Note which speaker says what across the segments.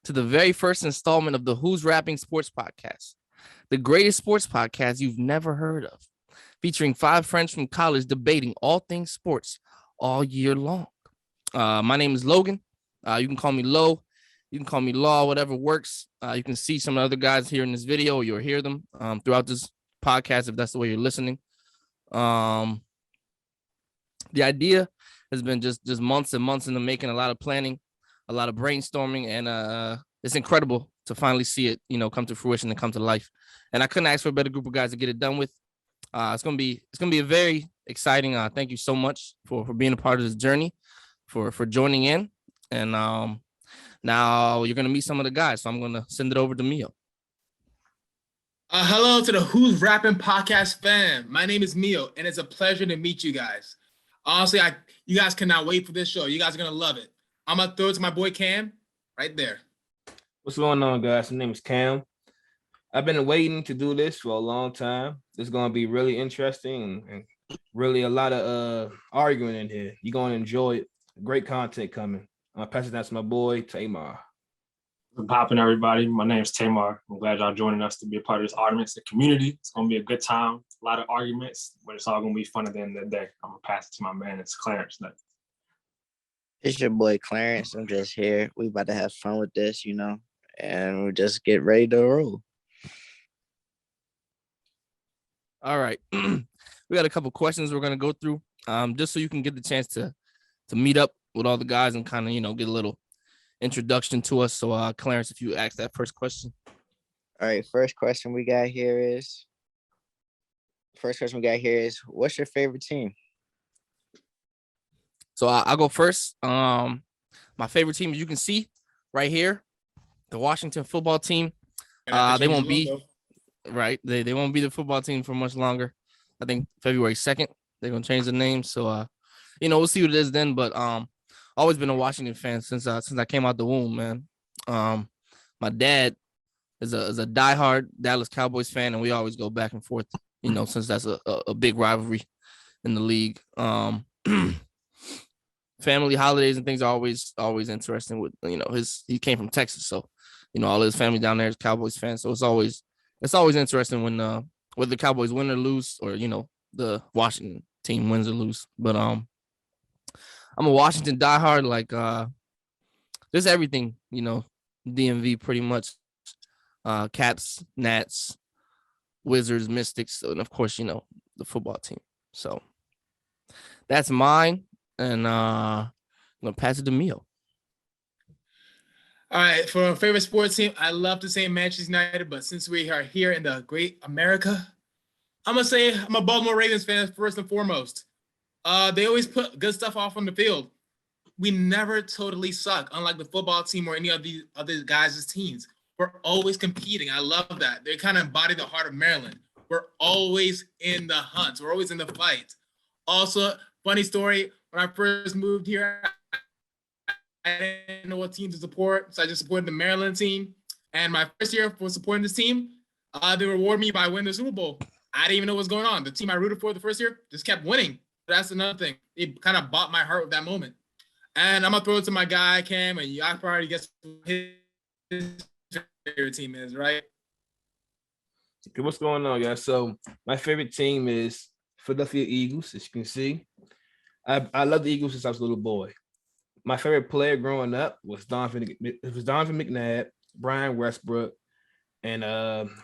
Speaker 1: to the very first installment of the Who's Rapping Sports Podcast, the greatest sports podcast you've never heard of, featuring 5 friends from college debating all things sports all year long. My name is Logan. You can call me Lo. You can call me Law, whatever works. You can see some of the other guys here in this video, or you'll hear them throughout this podcast if that's the way you're listening. The idea has been just months and months in the making, a lot of planning, a lot of brainstorming, and it's incredible to finally see it, come to fruition and come to life. And I couldn't ask for a better group of guys to get it done with. It's gonna be a very exciting. Thank you so much for being a part of this journey, for joining in, and now you're gonna meet some of the guys. So I'm gonna send it over to Mio.
Speaker 2: Hello to the Who's Rapping Podcast fam. My name is Mio, and it's a pleasure to meet you guys. Honestly, you guys cannot wait for this show. You guys are gonna love it. I'm gonna throw it to my boy Cam right there.
Speaker 3: What's going on, guys? My name is Cam. I've been waiting to do this for a long time. It's gonna be really interesting and really a lot of arguing in here. You're gonna enjoy it. Great content coming. I'm gonna pass it down to my boy Tamar.
Speaker 4: What's poppin', everybody? My name is Tamar. I'm glad y'all joining us to be a part of this audience and community. It's gonna be a good time, a lot of arguments, but it's all gonna be fun at the end of the day. I'm gonna pass it to my man, it's Clarence next.
Speaker 5: It's your boy Clarence. I'm just here. We about to have fun with this, and we'll just get ready to roll.
Speaker 1: All right. We got a couple questions we're gonna go through, just so you can get the chance to meet up with all the guys and kind of get a little introduction to us. So Clarence, if you ask that first question.
Speaker 5: All right, first question we got here is what's your favorite team?
Speaker 1: So I'll go first. My favorite team, as you can see right here, the Washington football team. They won't be right. They won't be the football team for much longer. I think February 2nd, they're gonna change the name. So we'll see what it is then. But always been a Washington fan since I came out the womb, man. My dad is a diehard Dallas Cowboys fan, and we always go back and forth, since that's a big rivalry in the league. Family holidays and things are always interesting with, he came from Texas. So, all his family down there is Cowboys fans. So it's always interesting when whether the Cowboys win or lose, or, the Washington team wins or lose. But I'm a Washington diehard, like just everything, DMV pretty much, Caps, Nats, Wizards, Mystics, and of course, the football team. So that's mine, and I'm gonna pass it to Mio.
Speaker 2: All right, for a favorite sports team, I love to say Manchester United, but since we are here in the great America, I'm gonna say I'm a Baltimore Ravens fan first and foremost. They always put good stuff off on the field. We never totally suck, unlike the football team or any of the other guys' teams. We're always competing. I love that. They kind of embody the heart of Maryland. We're always in the hunt. We're always in the fight. Also, funny story, when I first moved here, I didn't know what team to support, so I just supported the Maryland team. And my first year for supporting this team, they rewarded me by winning the Super Bowl. I didn't even know what was going on. The team I rooted for the first year just kept winning. That's another thing. It kind of bought my heart with that moment. And I'm going to throw it to my guy, Cam, and y'all probably guess what his favorite team is, right?
Speaker 3: Okay, what's going on, guys? So my favorite team is Philadelphia Eagles, as you can see. I love the Eagles since I was a little boy. My favorite player growing up was Donovan McNabb, Brian Westbrook, and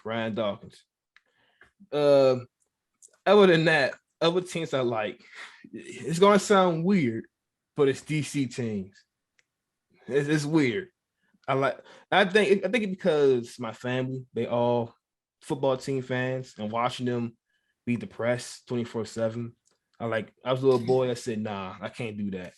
Speaker 3: Ryan Dawkins. Other than that, other teams I like, it's gonna sound weird, but it's DC teams. It's weird. I think it because my family, they all football team fans, and watching them be depressed 24/7. I was a little boy. I said, nah, I can't do that.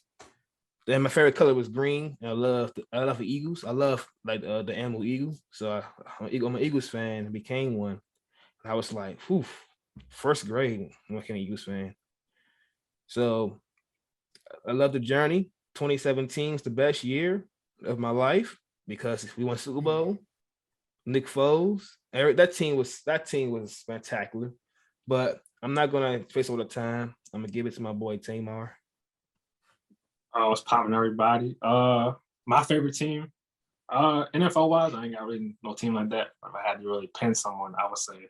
Speaker 3: Then my favorite color was green. And I love the Eagles. I love the animal eagle. So I'm an Eagles fan and became one. And I was like, whew, first grade, I became an Eagles fan. So I love the journey. 2017 is the best year of my life because we won Super Bowl. Nick Foles, that team was spectacular. But I'm not gonna face all the time. I'm gonna give it to my boy Tamar.
Speaker 4: What's popping, everybody? My favorite team NFL wise, I ain't got really no team like that. If I had to really pin someone, I would say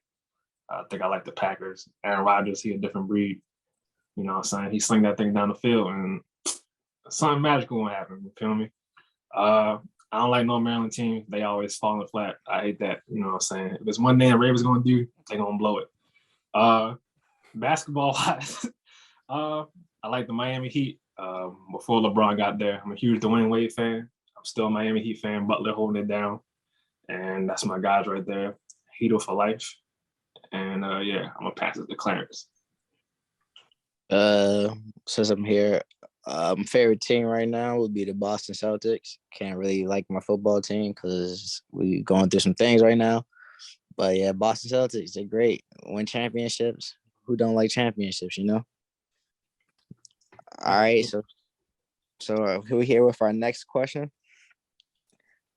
Speaker 4: I think I like the Packers. Aaron Rodgers, he a different breed. You know what I'm saying? He sling that thing down the field and something magical will happen. You feel me? I don't like no Maryland team. They always falling flat. I hate that. You know what I'm saying? If there's one thing the Ravens gonna do, they gonna blow it. Basketball wise, I like the Miami Heat. Before LeBron got there, I'm a huge Dwayne Wade fan. I'm still a Miami Heat fan. Butler holding it down, and that's my guys right there. Heater for life. And yeah, I'm gonna pass it to Clarence.
Speaker 5: Since I'm here, favorite team right now would be the Boston Celtics. Can't really like my football team because we going through some things right now. But yeah, Boston Celtics, they're great. Win championships. Who don't like championships, you know? All right, so we're here with our next question.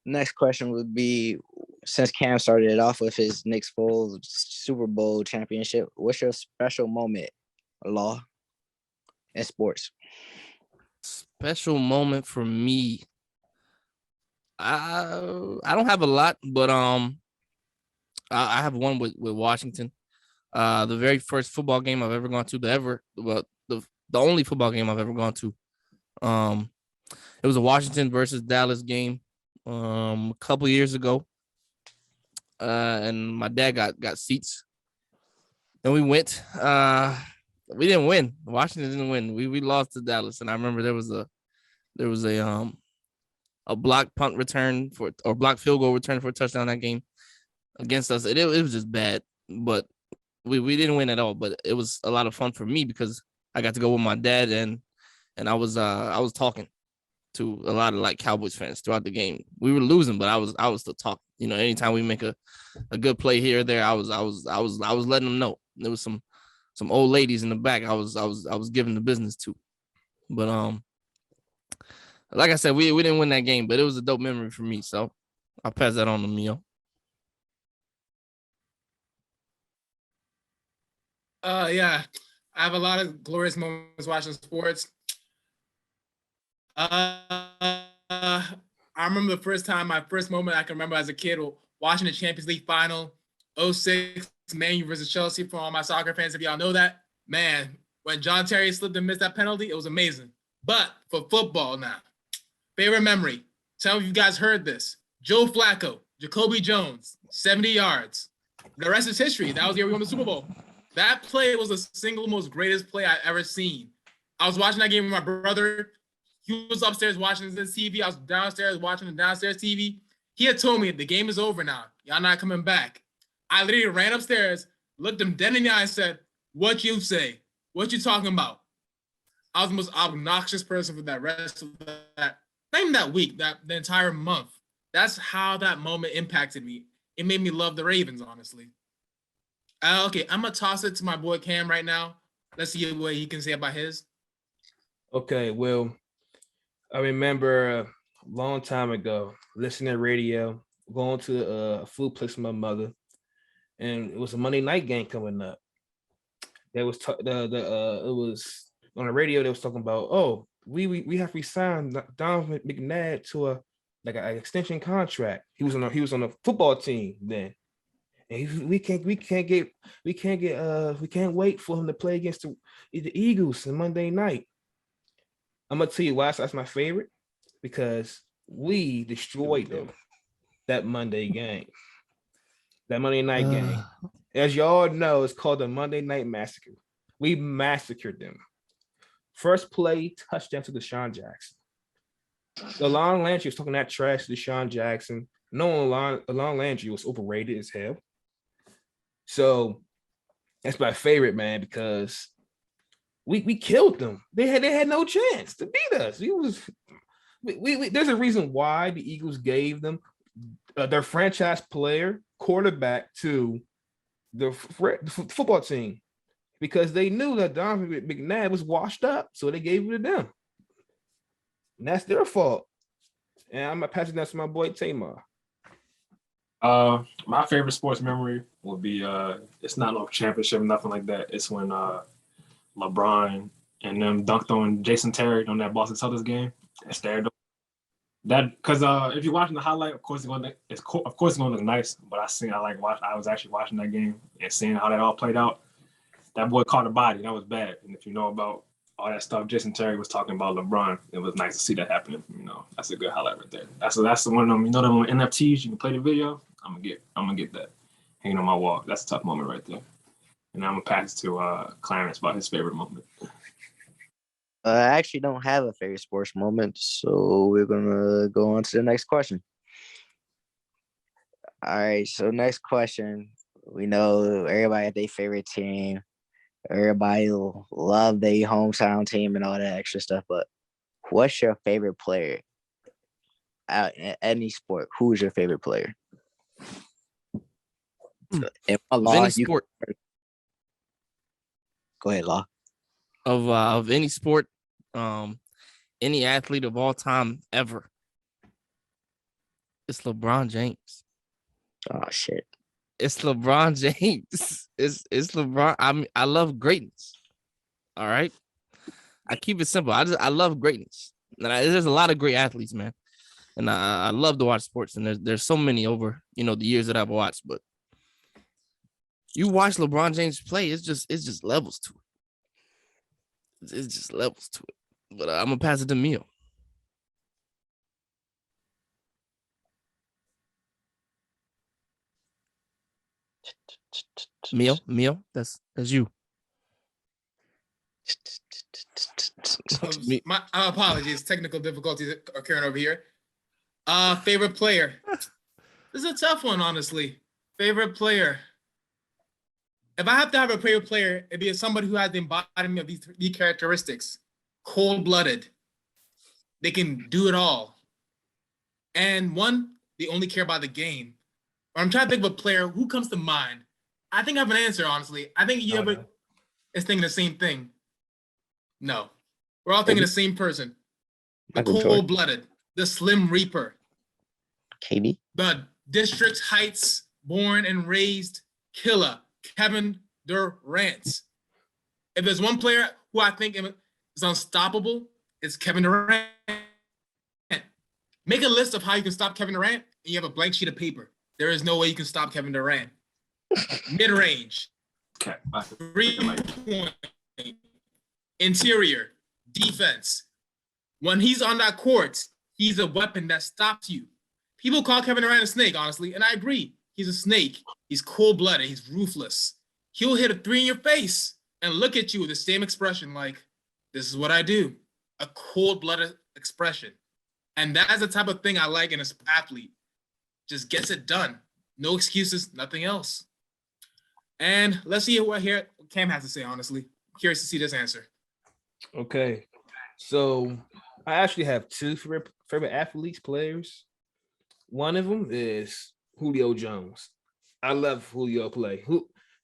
Speaker 5: Next question would be, since Cam started it off with his Knicks full Super Bowl championship, what's your special moment, Law, in sports?
Speaker 1: Special moment for me. I don't have a lot, but I have one with Washington. The very first football game I've ever gone to, the only football game I've ever gone to. It was a Washington versus Dallas game a couple years ago. And my dad got seats. And we went. We didn't win. Washington didn't win. We lost to Dallas. And I remember there was a block punt return or block field goal return for a touchdown that game against us. It was just bad. But we didn't win at all. But it was a lot of fun for me because I got to go with my dad and I was talking to a lot of like Cowboys fans throughout the game. We were losing, but I was still talking. You know, anytime we make a good play here or there, I was letting them know. There was some old ladies in the back. I was giving the business to. But like I said, we didn't win that game, but it was a dope memory for me. So I'll pass that on to Mio.
Speaker 2: Yeah, I have a lot of glorious moments watching sports. I remember the first time, my first moment I can remember as a kid watching the Champions League final, 06, Man U versus Chelsea. For all my soccer fans, if y'all know that, man, when John Terry slipped and missed that penalty, it was amazing. But for football now, favorite memory. Tell me if you guys heard this. Joe Flacco, Jacoby Jones, 70 yards. The rest is history. That was the year we won the Super Bowl. That play was the single most greatest play I've ever seen. I was watching that game with my brother. He was upstairs watching this TV. I was downstairs watching the downstairs TV. He had told me the game is over now. Y'all not coming back. I literally ran upstairs, looked him dead in the eye and said, "What you say? What you talking about?" I was the most obnoxious person for that rest of that, not even that week, the entire month. That's how that moment impacted me. It made me love the Ravens, honestly. Okay, I'm going to toss it to my boy Cam right now. Let's see what he can say about his.
Speaker 3: Okay, well, I remember a long time ago listening to radio, going to a food place with my mother, and it was a Monday night game coming up. There was it was on the radio. They was talking about, oh, we have resigned Donovan McNabb to an extension contract. He was on a football team then. And we can't wait for him to play against the Eagles on Monday night. I'm gonna tell you why that's my favorite, because we destroyed them that Monday game, that Monday night game. As y'all know, it's called the Monday Night Massacre. We massacred them. First play, touchdown to Deshaun Jackson. Alon Landry was talking that trash to Deshaun Jackson. No, Alon Landry was overrated as hell. So that's my favorite, man, because we killed them. They had no chance to beat us. There's a reason why the Eagles gave them their franchise player quarterback to the football team, because they knew that Donovan McNabb was washed up, so they gave it to them. And that's their fault. And I'm gonna pass it down to my boy Tamar.
Speaker 4: My favorite sports memory would be it's not no championship, nothing like that. It's when LeBron and them dunked on Jason Terry on that Boston Celtics game and stared. That because if you're watching the highlight, of course it's going to look nice. But I was actually watching that game and seeing how that all played out. That boy caught a body. That was bad. And if you know about all that stuff Jason Terry was talking about LeBron, it was nice to see that happening. That's a good highlight right there. That's the one of them. Them NFTs you can play the video. I'm gonna get that hanging on my wall. That's a tough moment right there. And I'm gonna pass it to Clarence about his favorite moment.
Speaker 5: I actually don't have a favorite sports moment, so we're gonna go on to the next question. All right, so next question. We know everybody have their favorite team. Everybody love their hometown team and all that extra stuff, but what's your favorite player out in any sport? Who's your favorite player?
Speaker 1: Any sport.
Speaker 5: Go ahead, Law.
Speaker 1: Of any sport, any athlete of all time ever. It's LeBron James.
Speaker 5: Oh shit.
Speaker 1: It's LeBron James. It's LeBron. I love greatness. All right. I keep it simple. I love greatness. And there's a lot of great athletes, man. And I love to watch sports. And there's so many over, the years that I've watched. But you watch LeBron James play, it's just levels to it. It's just levels to it. But I'm gonna pass it to Mio. Mio, that's you.
Speaker 2: My apologies. Technical difficulties occurring over here. Favorite player. This is a tough one, honestly. Favorite player. If I have to have a favorite player, it'd be somebody who has the embodiment of these characteristics. Cold-blooded. They can do it all. And one, they only care about the game. Or I'm trying to think of a player who comes to mind. I think I have an answer, honestly. I think is thinking the same thing. No. We're all thinking the same person. The cold-blooded, the Slim Reaper.
Speaker 5: KD? The
Speaker 2: District Heights, born and raised killer, Kevin Durant. If there's one player who I think is unstoppable, it's Kevin Durant. Make a list of how you can stop Kevin Durant, and you have a blank sheet of paper. There is no way you can stop Kevin Durant. Mid-range.
Speaker 4: Okay.
Speaker 2: 3-point. Interior. Defense. When he's on that court, he's a weapon that stops you. People call Kevin Durant a snake, honestly, and I agree. He's a snake. He's cold-blooded. He's ruthless. He'll hit a 3 in your face and look at you with the same expression like, this is what I do. A cold-blooded expression. And that's the type of thing I like in an athlete. Just gets it done. No excuses, nothing else. And let's see what Cam has to say, honestly. I'm curious to see this answer.
Speaker 3: Okay. So I actually have two favorite athletes, players. One of them is Julio Jones. I love Julio play.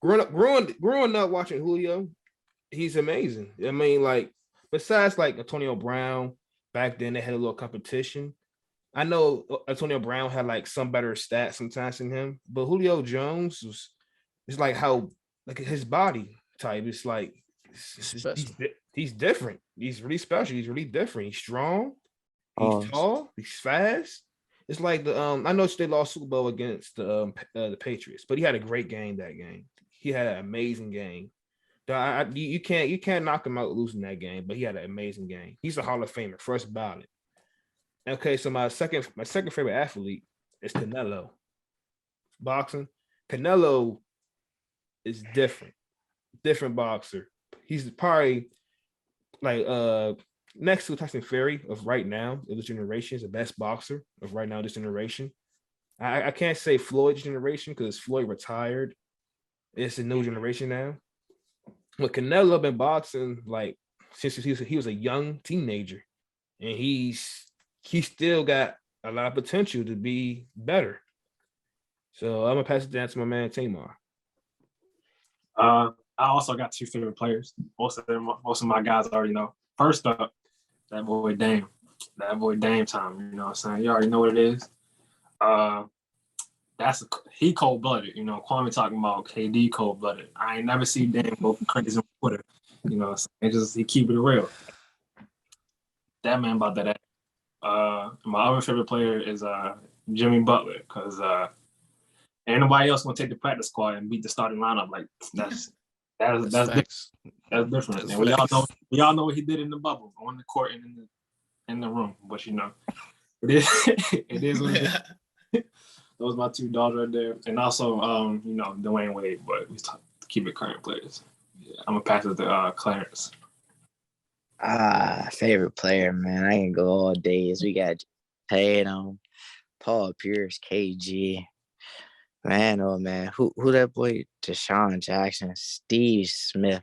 Speaker 3: Growing up watching Julio, he's amazing. I mean, like, besides like Antonio Brown, back then they had a little competition. I know Antonio Brown had like some better stats sometimes than him, but Julio Jones it's like how like his body type. It's like he's different. He's really special. He's really different. He's strong. He's tall. He's fast. It's like the I know they lost Super Bowl against the Patriots, but he had a great game that game. He had an amazing game. You can't knock him out losing that game, but he had an amazing game. He's a Hall of Famer, first ballot. Okay, so my second favorite athlete is Canelo. Boxing. Canelo is different boxer. He's probably like next to Tyson Fury of right now, of this generation, is the best boxer of right now, this generation. I can't say Floyd's generation because Floyd retired. It's a new generation now. But Canelo been boxing like since he was a young teenager, and he still got a lot of potential to be better. So I'm gonna pass it down to my man Tamar.
Speaker 4: I also got two favorite players. Most of my guys already know. First up, that boy Dame time. You know what I'm saying? You already know what it is. He cold-blooded. You know, Kwame talking about KD cold-blooded. I ain't never seen Dame go crazy on Twitter. You know what I'm saying? He keep it real. That man about that. My other favorite player is Jimmy Butler, because ain't nobody else gonna take the practice squad and beat the starting lineup. Like that's different.
Speaker 1: Facts.
Speaker 4: That's different.
Speaker 1: That's
Speaker 4: And we all
Speaker 1: facts.
Speaker 4: know what he did in the bubble, on the court and in the room. But you know, it is it is what it is. Those are my two dogs right there. And also you know, Dwayne Wade, but we keep it current players. Yeah, I'm gonna pass it to Clarence.
Speaker 5: Favorite player, man. I can go all days. We got Tatum, Paul Pierce, KG. Man, oh man, who that boy? Deshaun Jackson, Steve Smith.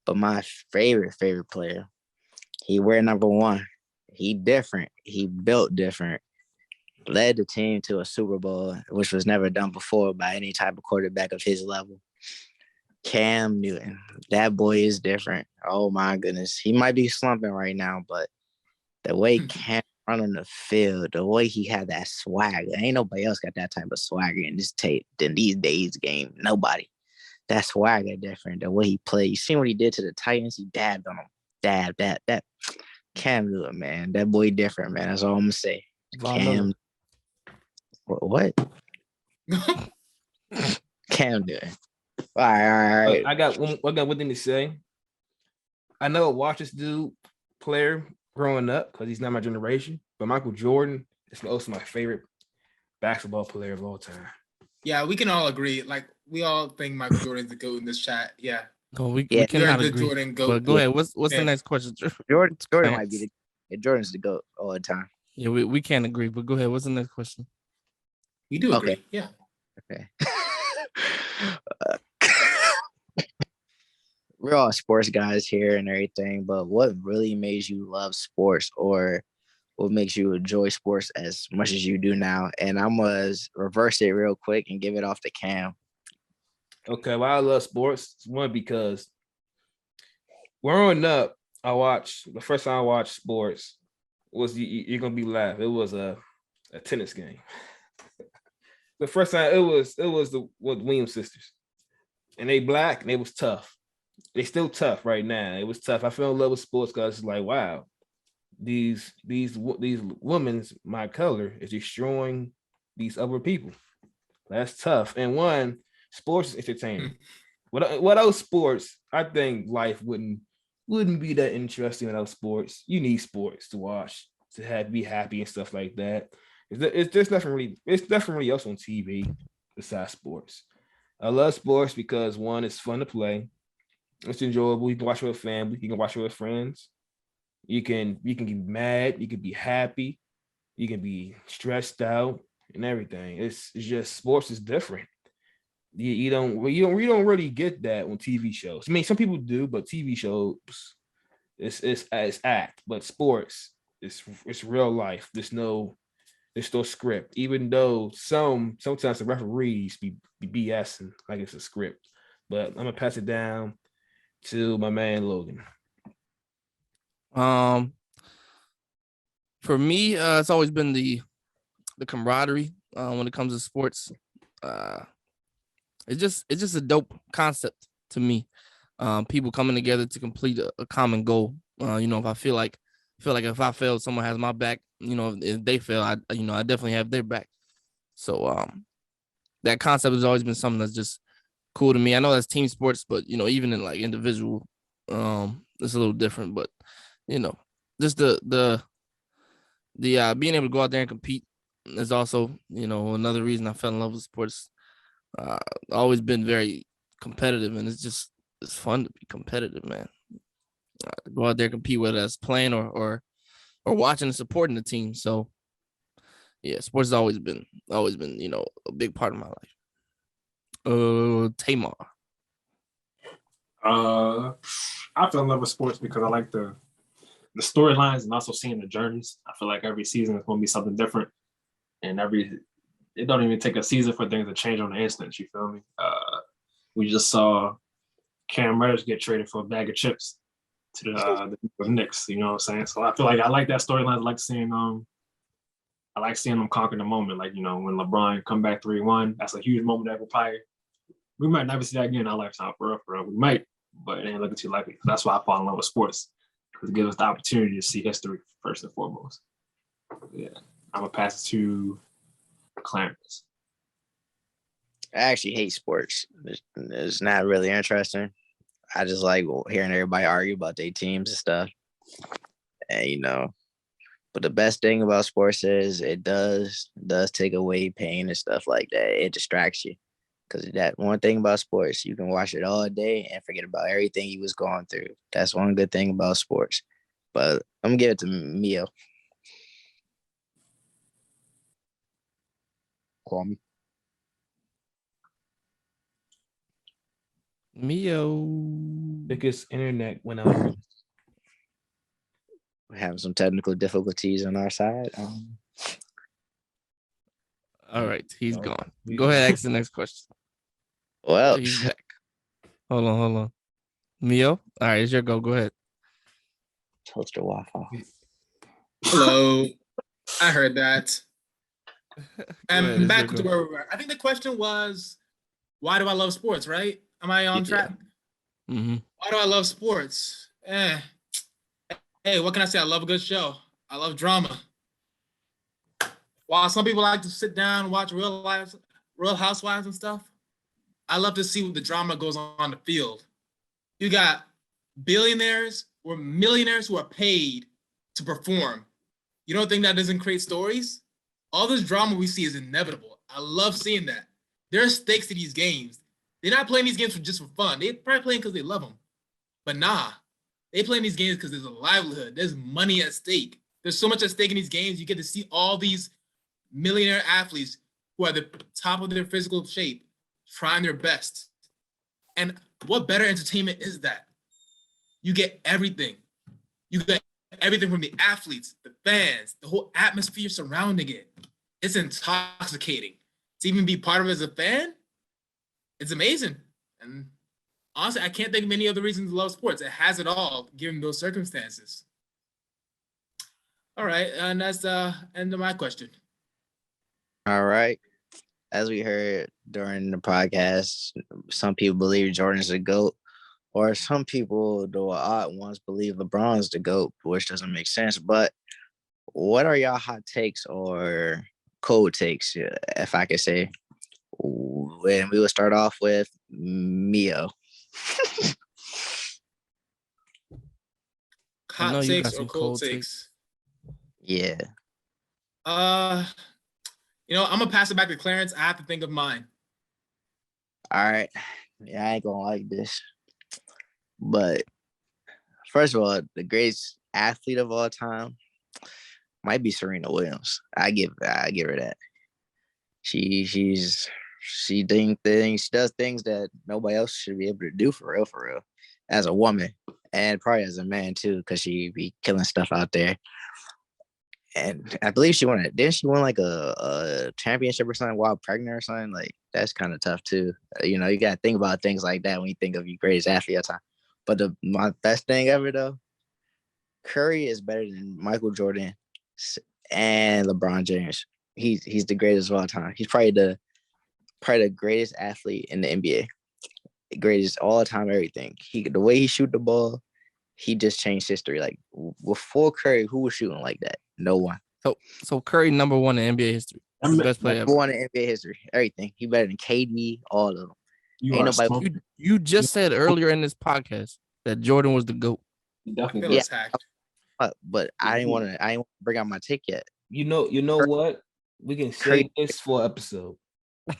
Speaker 5: But my favorite player, he wear number 1. He different. He built different. Led the team to a Super Bowl, which was never done before by any type of quarterback of his level. Cam Newton. That boy is different. Oh my goodness. He might be slumping right now, but the way Cam run on the field, the way he had that swagger, ain't nobody else got that type of swagger in this in these days game. Nobody. That swagger different. The way he played. You seen what he did to the Titans? He dabbed on them. That Cam Newton, man. That boy different, man. That's all I'm gonna say. Cam. What? Cam Newton. All right.
Speaker 3: I got one thing to say. I know watch this dude player growing up because he's not my generation, but Michael Jordan is also my favorite basketball player of all time.
Speaker 2: Yeah, we can all agree. Like, we all think Michael Jordan's the GOAT in this chat. Yeah.
Speaker 1: No, we
Speaker 2: You're
Speaker 1: cannot
Speaker 2: the
Speaker 1: agree.
Speaker 2: Jordan GOAT.
Speaker 1: But go ahead. What's the next question?
Speaker 5: Jordan might be Jordan's the GOAT all the time.
Speaker 1: Yeah, we can't agree, but go ahead. What's the next question?
Speaker 2: We do agree.
Speaker 5: Okay.
Speaker 2: Yeah.
Speaker 5: Okay. We're all sports guys here and everything, but what really made you love sports, or what makes you enjoy sports as much as you do now? And I'm gonna reverse it real quick and give it off to Cam.
Speaker 3: Okay, well, I love sports. One, because growing up, the first time I watched sports was, you're gonna be laughing. It was a tennis game. The first time it was the Williams sisters, and they black and they was tough. They still tough right now. It was tough. I fell in love with sports because it's like, wow, these women's my color is destroying these other people. That's tough. And one, sports is entertaining. Without sports, I think life wouldn't be that interesting without sports. You need sports to watch, to be happy and stuff like that. It's definitely else on TV besides sports. I love sports because, one, it's fun to play. It's enjoyable. You can watch it with family. You can watch it with friends. You can be mad. You can be happy. You can be stressed out and everything. It's just, sports is different. You don't really get that on TV shows. I mean, some people do, but TV shows it's act. But sports, it's real life. There's no script. Even though sometimes the referees be BSing like it's a script. But I'm gonna pass it down to my man Logan.
Speaker 1: For me, it's always been the camaraderie when it comes to sports. It's just a dope concept to me. People coming together to complete a common goal. If I feel like if I fail, someone has my back. If they fail, I definitely have their back. So that concept has always been something that's just cool to me. I know that's team sports, but even in like individual, it's a little different. But just the being able to go out there and compete is also another reason I fell in love with sports. Always been very competitive, and it's fun to be competitive, man. Go out there and compete, whether that's playing or watching and supporting the team. So yeah, sports has always been a big part of my life. Tamar.
Speaker 4: I fell in love with sports because I like the storylines and also seeing the journeys. I feel like every season is going to be something different, and it don't even take a season for things to change on the instant. You feel me? We just saw Cam Reddish get traded for a bag of chips to the Knicks. You know what I'm saying? So I feel like I like that storyline. I like seeing them conquer the moment. Like, when LeBron come back 3-1, that's a huge moment that we might never see that again in our lifetime. For real. We might, but it ain't looking too likely. That's why I fall in love with sports, because it gives us the opportunity to see history first and foremost. Yeah, I'm gonna pass it to Clarence.
Speaker 5: I actually hate sports. It's not really interesting. I just like hearing everybody argue about their teams and stuff. And but the best thing about sports is it does take away pain and stuff like that. It distracts you. Because that one thing about sports, you can watch it all day and forget about everything you was going through. That's one good thing about sports. But I'm gonna give it to Mio. Call me.
Speaker 1: Mio.
Speaker 3: Because internet went out.
Speaker 5: We're having some technical difficulties on our side.
Speaker 1: All right, he's gone.
Speaker 3: he's
Speaker 1: Go ahead,
Speaker 3: gone.
Speaker 1: ask the next question.
Speaker 5: Well,
Speaker 1: He's back. Hold on. Mio, all right, it's your go. Go ahead.
Speaker 5: toaster Wi-Fi.
Speaker 2: Hello. I heard that.
Speaker 1: Go
Speaker 2: And
Speaker 1: ahead, it's
Speaker 2: back
Speaker 1: your
Speaker 2: to
Speaker 1: go.
Speaker 2: where we were. I think the question was, why do I love sports, right? Am I on
Speaker 5: Yeah.
Speaker 2: track?
Speaker 1: Mm-hmm.
Speaker 2: Why do I love sports? Hey, what can I say? I love a good show. I love drama. While some people like to sit down and watch Real Housewives and stuff, I love to see what the drama goes on the field. You got billionaires or millionaires who are paid to perform. You don't think that doesn't create stories? All this drama we see is inevitable. I love seeing that. There are stakes to these games. They're not playing these games just for fun. They're probably playing because they love them. But nah, they playing these games because there's a livelihood. There's money at stake. There's so much at stake in these games. You get to see all these millionaire athletes who are at the top of their physical shape, trying their best. And what better entertainment is that? You get everything. You get everything from the athletes, the fans, the whole atmosphere surrounding it. It's intoxicating. To even be part of it as a fan, it's amazing. And honestly, I can't think of many other reasons to love sports. It has it all, given those circumstances. All right, and that's the end of my question.
Speaker 5: All right. As we heard during the podcast, some people believe Jordan's the GOAT, or some people, the odd ones, believe LeBron's the GOAT, which doesn't make sense. But what are y'all hot takes or cold takes, if I could say? And we will start off with Mio.
Speaker 1: I know
Speaker 2: Hot
Speaker 1: you got
Speaker 2: takes or
Speaker 1: some
Speaker 2: cold
Speaker 1: cold
Speaker 2: takes?
Speaker 5: Yeah.
Speaker 2: I'm gonna pass it back to Clarence. I have to think of mine.
Speaker 5: All right. Yeah, I ain't gonna like this. But first of all, the greatest athlete of all time might be Serena Williams. I give her that. She does things that nobody else should be able to do for real, as a woman, and probably as a man too, because she be killing stuff out there. And I believe she won it. Didn't she win like a championship or something while pregnant or something? Like, that's kind of tough too. You got to think about things like that when you think of your greatest athlete of all time. But my best thing ever though, Curry is better than Michael Jordan and LeBron James. He's the greatest of all time. He's probably the greatest athlete in the NBA. Greatest all time everything. The way he shoot the ball, he just changed history. Like, before Curry, who was shooting like that? No one.
Speaker 1: So Curry number one in NBA history. He's the best player
Speaker 5: Number
Speaker 1: ever.
Speaker 5: one in NBA history. Everything. He better than KD, all of them. Ain't nobody.
Speaker 1: You just said earlier in this podcast that Jordan was the GOAT.
Speaker 2: I feel attacked.
Speaker 5: But I didn't want to bring out my take yet.
Speaker 3: You know what? We can save this for episode.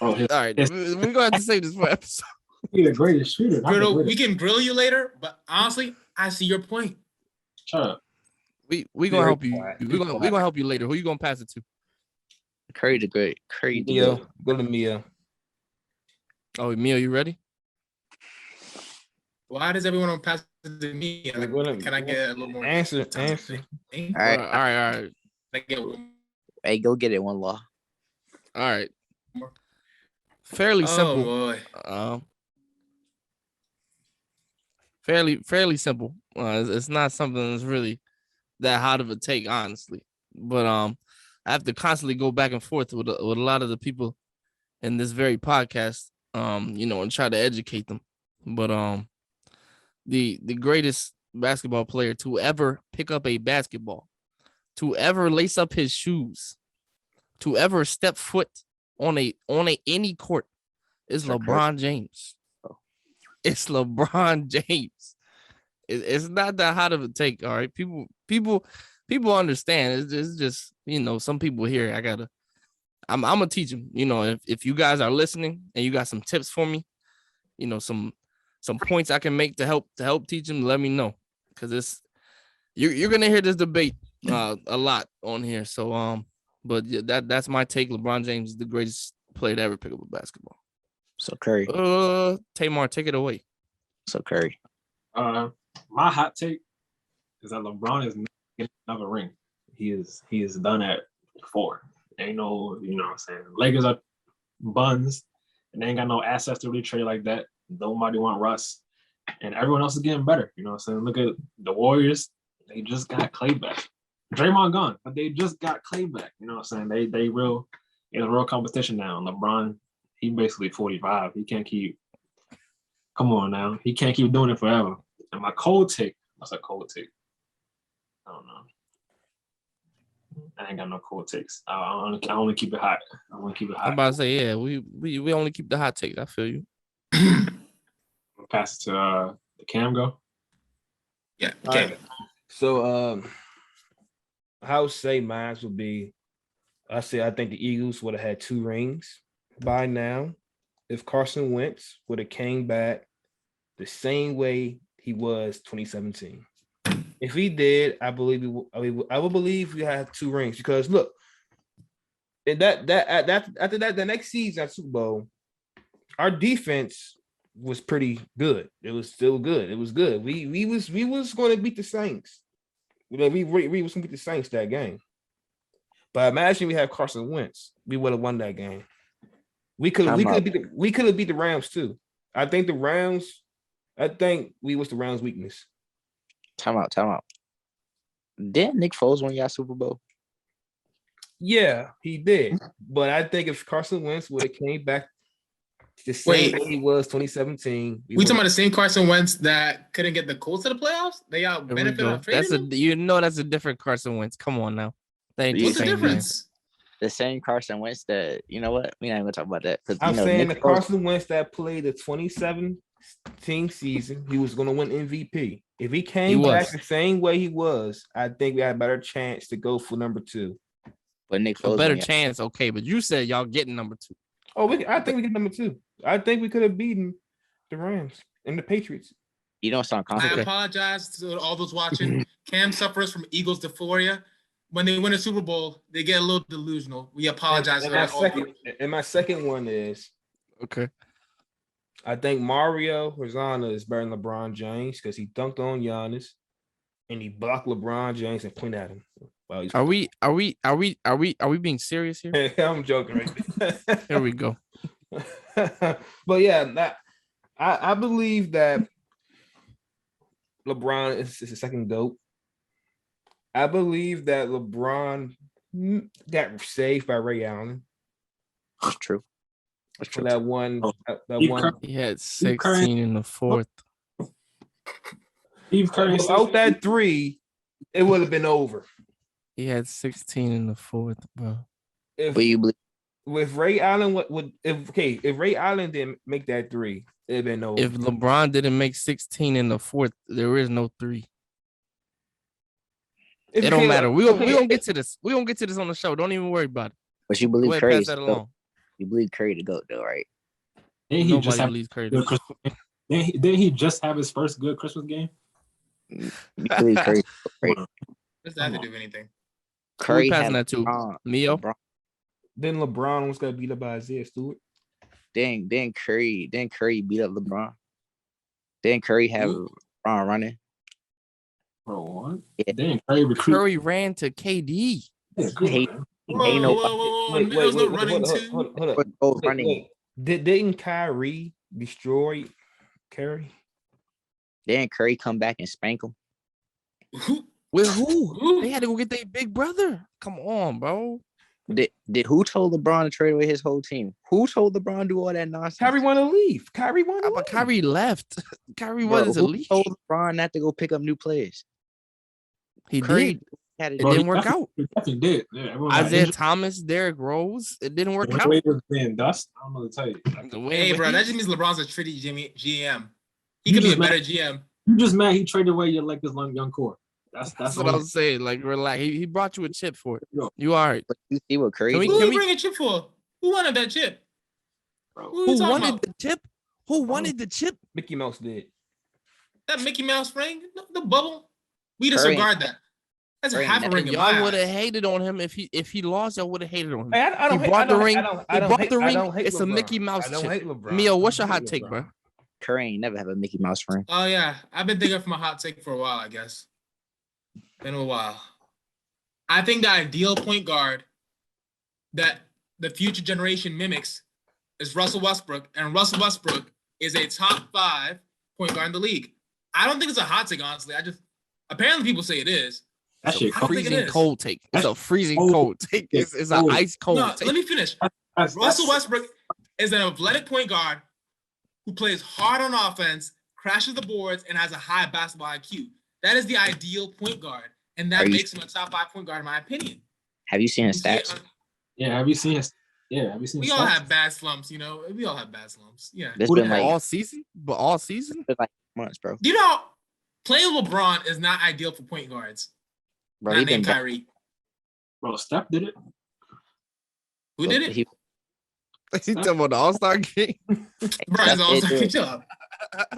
Speaker 1: All right, we're gonna have to save this for an episode.
Speaker 4: He's the greatest shooter.
Speaker 2: We can grill you later, but honestly, I see your point.
Speaker 4: Shut up.
Speaker 1: We gonna help you. We're gonna help you later. Who you gonna pass it to?
Speaker 5: Curry the great. Curry the
Speaker 3: Mio,
Speaker 5: GOAT.
Speaker 3: go to Mio.
Speaker 1: Oh, Mio, you ready?
Speaker 2: Why does everyone want to pass it to me? Can I get a little more
Speaker 3: answer?
Speaker 2: time?
Speaker 5: All right.
Speaker 1: All right.
Speaker 2: Can I get
Speaker 5: Hey, go get it, one law.
Speaker 1: All right. Fairly simple.
Speaker 2: Oh boy.
Speaker 1: Fairly simple. It's not something that's really that hot of a take, honestly. But I have to constantly go back and forth with a lot of the people in this very podcast, and try to educate them. But the greatest basketball player to ever pick up a basketball, to ever lace up his shoes, to ever step foot on any court is LeBron James. It's LeBron James. It's not that hot of a take, all right? People understand. It's just some people here. I'm gonna teach them. If you guys are listening and you got some tips for me, some points I can make to help teach them, let me know, because you're gonna hear this debate a lot on here. So but yeah, that's my take. LeBron James is the greatest player to ever pick up a basketball.
Speaker 5: So Curry.
Speaker 1: Tamar, take it away.
Speaker 5: So Curry.
Speaker 4: My hot take is that LeBron is not getting another ring. He is done at 4. Ain't no, what I'm saying. Lakers are buns, and they ain't got no assets to really trade like that. Nobody want Russ, and everyone else is getting better. You know what I'm saying? Look at the Warriors. They just got Clay back. Draymond gone, but they just got Clay back. You know what I'm saying? It's real competition now. LeBron, he basically 45. He can't keep. Come on now, he can't keep doing it forever. And my cold take. What's a cold take? I don't know. I ain't got no cold takes. I only keep it hot. I want to keep it hot.
Speaker 1: I'm about to say, yeah, we only keep the hot takes. I feel you.
Speaker 4: I'll pass it to the Cam go.
Speaker 2: Yeah.
Speaker 3: Okay.
Speaker 2: Okay.
Speaker 3: So I would say mine would be, I think the Eagles would have had 2 rings by now if Carson Wentz would have came back the same way he was 2017. If he did, I would believe we had 2 rings, because look, and that after that, the next season at Super Bowl, our defense was pretty good. It was still good. It was good. We was going to beat the Saints. We was going to beat the Saints that game. But imagine we had Carson Wentz, we would have won that game. We could have beat the Rams too. I think we was the Rams' weakness.
Speaker 5: Time out. Didn't Nick Foles win y'all Super Bowl?
Speaker 3: Yeah, he did. But I think if Carson Wentz would have came back the same way he was 2017.
Speaker 2: We talking about the same Carson Wentz that couldn't get the Colts to the playoffs? They all benefited off trading him?
Speaker 1: That's a different Carson Wentz. Come on now.
Speaker 2: What's the difference?
Speaker 5: The same Carson Wentz that, you know what? We're not even gonna talk about that.
Speaker 3: I'm saying the Carson Wentz that played the 2017 season, he was gonna win MVP. If he came back the same way he was, I think we had a better chance to go for number 2.
Speaker 5: But Nick Foles,
Speaker 1: a better chance, okay. But you said y'all getting number 2.
Speaker 3: Oh, I think we get number 2. I think we could have beaten the Rams and the Patriots.
Speaker 5: You don't sound confident.
Speaker 2: I apologize to all those watching. Cam suffers from Eagles dysphoria. When they win a Super Bowl, they get a little delusional. We apologize for that.
Speaker 3: And my second one is,
Speaker 1: okay,
Speaker 3: I think Mario Hosanna is better than LeBron James because he dunked on Giannis and he blocked LeBron James and pointed at him. Well,
Speaker 1: are we being serious here?
Speaker 3: I'm joking right there.
Speaker 1: Here we go.
Speaker 3: But yeah, I believe that LeBron is the second GOAT. I believe that LeBron got saved by Ray Allen.
Speaker 5: That's true.
Speaker 3: For that one.
Speaker 1: He had 16 in the 4th.
Speaker 4: Steve Curry.
Speaker 3: Without that 3, it would have been over.
Speaker 1: He had 16 in the 4th, bro.
Speaker 3: If Ray Allen if Ray Allen didn't make that 3, it'd been over.
Speaker 1: If LeBron didn't make 16 in the 4th, there is no 3. It don't matter. We gonna get to this. We gonna get to this on the show. Don't even worry about it.
Speaker 5: But you believe
Speaker 1: Curry?
Speaker 5: Pass that along. You believe Curry to go though, right?
Speaker 1: Nobody believes Curry.
Speaker 4: Didn't he just have his first good Christmas game?
Speaker 5: You believe Curry?
Speaker 2: What does that have to do with anything?
Speaker 5: Curry
Speaker 1: passing that to Mio.
Speaker 3: Then LeBron almost got beat up by Isaiah Stewart.
Speaker 5: Then Curry beat up LeBron. Then Curry have LeBron running.
Speaker 4: Bro, what?
Speaker 5: Yeah.
Speaker 4: Then
Speaker 1: Curry ran to KD.
Speaker 3: Wait. Didn't Kyrie destroy Curry?
Speaker 5: Didn't Curry come back and spank him?
Speaker 1: With who? They had to go get their big brother. Come on, bro.
Speaker 5: Did who told LeBron to trade away his whole team? Who told LeBron to do all that nonsense?
Speaker 3: Kyrie want to leave.
Speaker 1: But Kyrie left. Kyrie wanted to leave.
Speaker 5: Who told LeBron not to go pick up new players?
Speaker 1: He did.
Speaker 5: had
Speaker 1: It
Speaker 5: it.
Speaker 1: didn't work out.
Speaker 4: He definitely did. Yeah, everyone got
Speaker 1: Isaiah
Speaker 4: injured.
Speaker 1: Thomas, Derrick Rose, it didn't work
Speaker 4: The
Speaker 1: out.
Speaker 4: way it was being dust, I don't know what to tell you.
Speaker 1: The way-
Speaker 2: Hey, bro,
Speaker 1: way-
Speaker 2: that just means LeBron's a treaty GM. He
Speaker 4: You
Speaker 2: could be a
Speaker 4: just
Speaker 2: better GM.
Speaker 4: You just mad he traded away your Lakers young core.
Speaker 1: That's what I was saying. Like, relax. He brought you a chip for it.
Speaker 4: Yo.
Speaker 1: You all right?
Speaker 5: But you see what Curry
Speaker 1: Can we-
Speaker 5: did?
Speaker 2: Who
Speaker 1: can
Speaker 2: you bring a chip for? Who wanted that chip?
Speaker 4: Bro.
Speaker 2: Who you
Speaker 1: Who
Speaker 2: talking
Speaker 1: wanted
Speaker 2: about?
Speaker 1: the chip? Who wanted the chip?
Speaker 3: Mickey Mouse did.
Speaker 2: That Mickey Mouse ring? The bubble? We
Speaker 5: Curry-
Speaker 2: disregard that. That's a
Speaker 5: Curry
Speaker 2: half a
Speaker 5: never-
Speaker 2: ring in
Speaker 1: Y'all
Speaker 2: my
Speaker 1: would have
Speaker 2: eyes.
Speaker 1: hated on him if he lost. Y'all would have hated on him.
Speaker 3: Hey, I don't
Speaker 1: He
Speaker 3: hate-
Speaker 1: brought
Speaker 3: I don't-
Speaker 1: the ring.
Speaker 3: I don't- I
Speaker 1: He
Speaker 3: don't
Speaker 1: brought
Speaker 3: hate-
Speaker 1: the
Speaker 3: I
Speaker 1: ring.
Speaker 3: don't hate
Speaker 1: It's a
Speaker 3: LeBron.
Speaker 1: Mickey Mouse
Speaker 3: I don't
Speaker 1: chip.
Speaker 3: hate LeBron.
Speaker 1: Mio, what's your
Speaker 4: I
Speaker 1: hot
Speaker 4: hate
Speaker 1: take,
Speaker 4: LeBron.
Speaker 1: bro?
Speaker 5: Curry ain't never have a Mickey Mouse ring.
Speaker 2: Oh, yeah. I've been thinking from a hot take for a while, I guess. Been a while. I think the ideal point guard that the future generation mimics is Russell Westbrook, and Russell Westbrook is a top 5 point guard in the league. I don't think it's a hot take, honestly. Apparently people say it is.
Speaker 4: That shit
Speaker 2: I don't think it
Speaker 1: Freezing
Speaker 2: is.
Speaker 1: cold take. It's a freezing
Speaker 4: cold.
Speaker 1: cold take. It's an
Speaker 4: Cold.
Speaker 1: ice cold
Speaker 2: No,
Speaker 1: take.
Speaker 2: let me finish. Russell Westbrook is an athletic point guard who plays hard on offense, crashes the boards, and has a high basketball IQ. That is the ideal point guard, and that
Speaker 5: Are you-
Speaker 2: makes him a top 5 point guard in my opinion.
Speaker 5: Have you seen his stats?
Speaker 4: Yeah, have you seen his? Yeah, have you seen?
Speaker 2: We
Speaker 4: his
Speaker 2: all
Speaker 4: stats?
Speaker 2: have bad slumps, We all have bad slumps. Yeah.
Speaker 5: This
Speaker 4: Who
Speaker 5: been
Speaker 4: the hell?
Speaker 5: like,
Speaker 1: all season, but all season.
Speaker 5: been like months, bro.
Speaker 2: You know, playing LeBron is not ideal for point guards.
Speaker 5: Bro,
Speaker 2: Not
Speaker 5: he been
Speaker 2: named
Speaker 5: back.
Speaker 2: Kyrie.
Speaker 4: Bro, Steph did it.
Speaker 2: Who did it?
Speaker 5: He,
Speaker 1: He talking about the All Star game.
Speaker 2: Bro,
Speaker 5: Steph
Speaker 2: it's all
Speaker 5: did do it.
Speaker 2: chill out.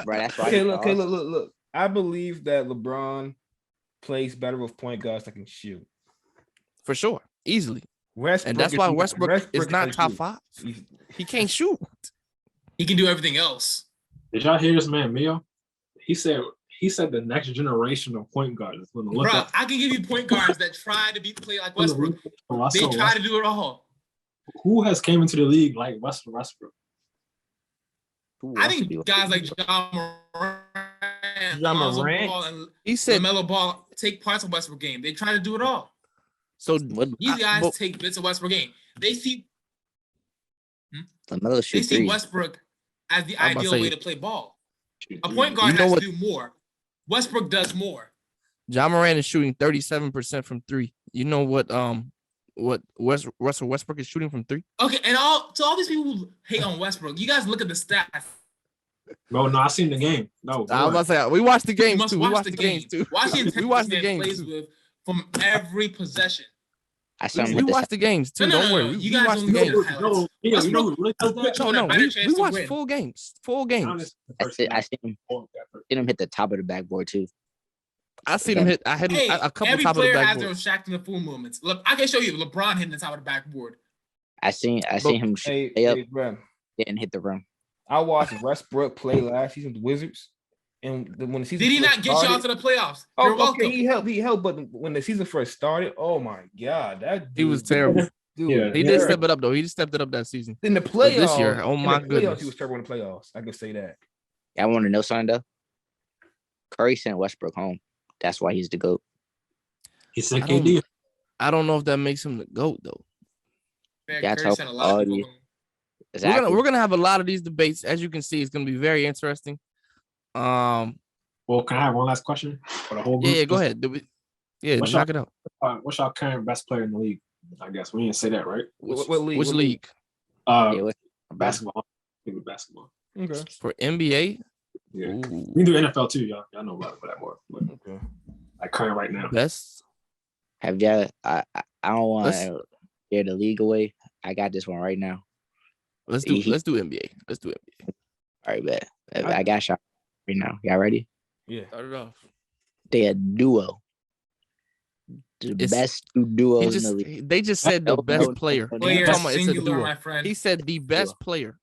Speaker 5: bro, that's why.
Speaker 3: Okay,
Speaker 5: he
Speaker 3: look,
Speaker 5: lost.
Speaker 3: look. I believe that LeBron plays better with point guards that can shoot.
Speaker 1: For sure, easily,
Speaker 3: Westbrook
Speaker 1: and that's
Speaker 3: is
Speaker 1: why
Speaker 3: not-
Speaker 1: Westbrook is not
Speaker 3: can
Speaker 1: top
Speaker 3: shoot.
Speaker 1: 5.
Speaker 3: He's-
Speaker 1: He can't shoot.
Speaker 2: He can do everything else.
Speaker 4: Did y'all hear this man, Mio? He said the next generation of point guards is going to look
Speaker 2: Bro,
Speaker 4: up.
Speaker 2: I can give you point guards that try to play like Westbrook. They
Speaker 4: Russell
Speaker 2: try to do it all.
Speaker 4: Who has came into the league like Westbrook?
Speaker 5: Who
Speaker 2: I
Speaker 5: wants to
Speaker 2: think
Speaker 5: be with-
Speaker 2: guys like John Morant,
Speaker 3: Ja
Speaker 2: Lonzo
Speaker 3: Morant?
Speaker 2: Ball, and
Speaker 1: He said
Speaker 2: LaMelo Ball take parts of Westbrook game. They try to do it all.
Speaker 1: so.
Speaker 5: What
Speaker 2: These guys
Speaker 1: but-
Speaker 2: take bits of Westbrook game. They see
Speaker 5: LaMelo
Speaker 2: they
Speaker 5: shoot
Speaker 2: see
Speaker 5: threes.
Speaker 2: Westbrook as the
Speaker 1: I'm about to
Speaker 2: ideal
Speaker 1: say-
Speaker 2: way to play ball. A point guard
Speaker 1: You know
Speaker 2: has
Speaker 1: what-
Speaker 2: to do more. Westbrook does more.
Speaker 1: John Moran is shooting 37% from 3. You know what Russell Westbrook is shooting from 3?
Speaker 2: Okay, and all these people who hate on Westbrook, you guys look at the stats.
Speaker 4: Bro, no, I seen the game. No,
Speaker 1: I was about to say we watched the
Speaker 2: You
Speaker 1: games
Speaker 2: must
Speaker 1: too. We
Speaker 2: watch
Speaker 1: watched
Speaker 2: the
Speaker 1: the
Speaker 2: game.
Speaker 1: games too.
Speaker 2: Watch the
Speaker 1: We
Speaker 2: intensity
Speaker 1: watched the
Speaker 2: man
Speaker 1: games
Speaker 2: plays
Speaker 1: too.
Speaker 2: with from every possession.
Speaker 5: I saw him
Speaker 1: We
Speaker 5: hit the
Speaker 1: watched the games too.
Speaker 2: No,
Speaker 1: Don't worry.
Speaker 2: You
Speaker 1: We
Speaker 2: guys
Speaker 1: watched the
Speaker 2: don't
Speaker 1: games.
Speaker 2: know highlights.
Speaker 4: No, you know
Speaker 2: Westbrook
Speaker 4: who really does that?
Speaker 2: put you in a
Speaker 1: No,
Speaker 2: better
Speaker 1: we
Speaker 2: chance to
Speaker 1: watched
Speaker 2: win.
Speaker 1: full games. Full games.
Speaker 5: I seen him hit the top of the backboard too.
Speaker 1: I seen him hit. I hit
Speaker 2: Hey,
Speaker 1: a couple
Speaker 2: every
Speaker 1: top of the
Speaker 2: player has their
Speaker 1: backboard.
Speaker 2: Shaq in the full moments. Look, I can show you LeBron hitting the top of the backboard.
Speaker 5: I seen him shoot
Speaker 3: Hey,
Speaker 5: up
Speaker 3: bro.
Speaker 5: and hit the rim.
Speaker 3: I watched Westbrook play last season with the Wizards, and when the season
Speaker 2: Did he
Speaker 3: first
Speaker 2: not get y'all
Speaker 3: started-
Speaker 2: to the playoffs?
Speaker 3: Oh,
Speaker 2: You're welcome.
Speaker 3: okay, he helped, but when the season first started, oh my god, that
Speaker 1: He was
Speaker 3: dude-
Speaker 1: terrible.
Speaker 3: Dude,
Speaker 4: Yeah,
Speaker 1: He did step it up though. He just stepped it up that season.
Speaker 3: in the
Speaker 1: But
Speaker 3: playoffs
Speaker 1: this year, oh
Speaker 3: in
Speaker 1: my
Speaker 3: the playoffs,
Speaker 1: goodness.
Speaker 3: he was terrible in the playoffs. I can say that.
Speaker 5: I want to know something though. Curry sent Westbrook home. That's why he's the GOAT.
Speaker 4: He said
Speaker 1: I don't-
Speaker 4: KD.
Speaker 1: I don't know if that makes him the GOAT though.
Speaker 2: Man,
Speaker 5: Yeah, I
Speaker 2: Curry
Speaker 5: told
Speaker 2: sent a lot of
Speaker 5: all
Speaker 2: people
Speaker 5: you-
Speaker 2: home.
Speaker 5: Exactly.
Speaker 1: We're gonna have a lot of these debates. As you can see, it's gonna be very interesting.
Speaker 4: Well, can I have one last question for the whole group?
Speaker 1: Yeah, go ahead. Yeah,
Speaker 4: What's
Speaker 1: knock it out.
Speaker 4: What's your current best player in the league? I guess we didn't say that, right?
Speaker 3: What league?
Speaker 1: Which
Speaker 3: What
Speaker 1: league?
Speaker 5: Yeah, what's-
Speaker 4: Basketball. I think with basketball.
Speaker 3: Okay.
Speaker 1: For NBA?
Speaker 4: Yeah.
Speaker 1: Ooh,
Speaker 4: We can do NFL too, y'all. Y'all know about that more. But
Speaker 3: Okay.
Speaker 4: like current right now.
Speaker 1: best.
Speaker 5: Have y'all? I don't want
Speaker 1: Let's-
Speaker 5: to get the league away. I got this one right now.
Speaker 1: Let's do
Speaker 5: He-
Speaker 1: NBA. Let's do NBA.
Speaker 5: All right, bet. I got shot right now. Y'all ready?
Speaker 3: Yeah.
Speaker 1: Start it off.
Speaker 5: They a duo. The
Speaker 1: It's-
Speaker 5: best two duos in the league.
Speaker 1: They just said the
Speaker 5: No,
Speaker 1: best
Speaker 5: no,
Speaker 1: player.
Speaker 5: no,
Speaker 1: You
Speaker 5: no.
Speaker 2: Player
Speaker 1: talking about it's a
Speaker 2: singular,
Speaker 1: duo.
Speaker 2: my friend.
Speaker 1: He said the best player.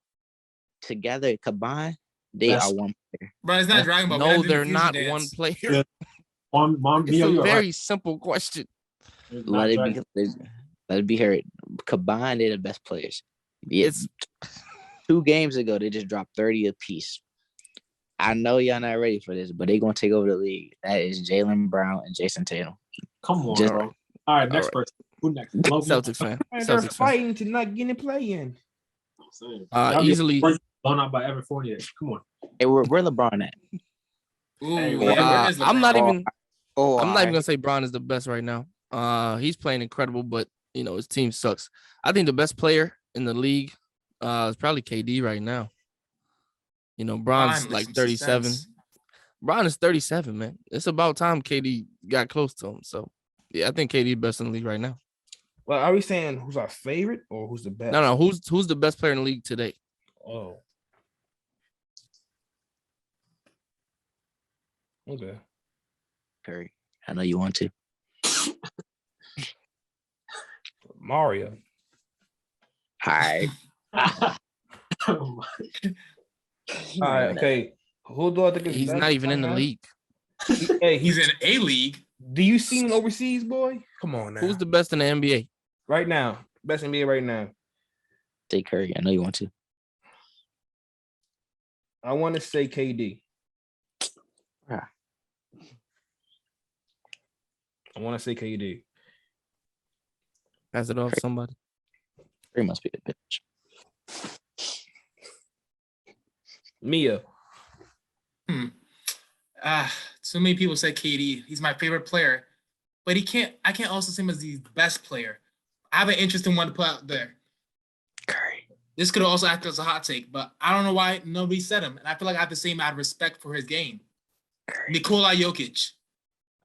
Speaker 5: Together combined, they
Speaker 4: Best.
Speaker 5: are one player.
Speaker 2: Bro, it's not Dragon Ball. We
Speaker 1: No,
Speaker 2: gotta do the
Speaker 1: they're
Speaker 2: fusion
Speaker 1: not
Speaker 2: dance.
Speaker 1: one player.
Speaker 4: Yeah. Mom,
Speaker 1: It's
Speaker 4: Mio,
Speaker 1: a
Speaker 4: you're
Speaker 1: very
Speaker 4: right.
Speaker 1: simple question.
Speaker 4: It's
Speaker 5: Let
Speaker 4: not
Speaker 5: it
Speaker 4: Dragon.
Speaker 5: be. Let it be heard. Combined, they're the best players. Yeah,
Speaker 1: It's
Speaker 5: 2 games ago, they just dropped 30 apiece. I know y'all not ready for this, but they're gonna take over the league. That is Jaylen Brown and Jason Tatum.
Speaker 4: Come on,
Speaker 5: Just-
Speaker 4: bro. All right, next
Speaker 1: All right.
Speaker 4: person. Who next? Blow me.
Speaker 1: Celtics fan.
Speaker 3: And they're
Speaker 1: Celtics fan.
Speaker 3: fighting to not get in play in.
Speaker 4: I'm saying. Y'all get
Speaker 1: Easily.
Speaker 4: blown out by Evan Fournier. Come on.
Speaker 5: Hey, where LeBron at?
Speaker 2: Ooh,
Speaker 4: Hey,
Speaker 2: yeah, where is
Speaker 1: I'm not
Speaker 2: LeBron?
Speaker 1: even.
Speaker 5: Oh,
Speaker 1: I'm not even
Speaker 5: alright.
Speaker 1: gonna say Bron is the best right now. He's playing incredible, but his team sucks. I think the best player in the league is probably KD right now. Bron's
Speaker 2: Finally,
Speaker 1: like
Speaker 2: some
Speaker 1: 37.
Speaker 2: success.
Speaker 1: Bron is 37, man. It's about time KD got close to him. So, yeah, I think KD best in the league right now.
Speaker 3: Well, are we saying who's our favorite or who's the best?
Speaker 1: No. Who's the best player in the league today?
Speaker 3: Oh. Okay.
Speaker 5: Curry. I know you want to.
Speaker 3: Mario.
Speaker 5: Hi.
Speaker 3: All right, okay. Who do I think is
Speaker 1: He's
Speaker 3: best
Speaker 1: not even
Speaker 3: right
Speaker 1: in the
Speaker 3: now?
Speaker 1: league.
Speaker 3: Hey,
Speaker 2: He's in A league.
Speaker 3: Do you see him overseas, boy? Come on now.
Speaker 1: Who's the best in the NBA?
Speaker 3: Right now? Best NBA right now.
Speaker 5: Say Curry. I know you want to.
Speaker 3: I want to say KD.
Speaker 5: Yeah.
Speaker 3: I want to say KD.
Speaker 1: Pass it off to somebody.
Speaker 5: Curry must be a bitch.
Speaker 3: Mia.
Speaker 2: So many people say KD. He's my favorite player, but I can't also say him as the best player. I have an interesting one to put out there.
Speaker 5: Curry.
Speaker 2: This could also act as a hot take, but I don't know why nobody said him. And I feel like I have the same amount of respect for his game.
Speaker 5: Curry.
Speaker 2: Nikola Jokic.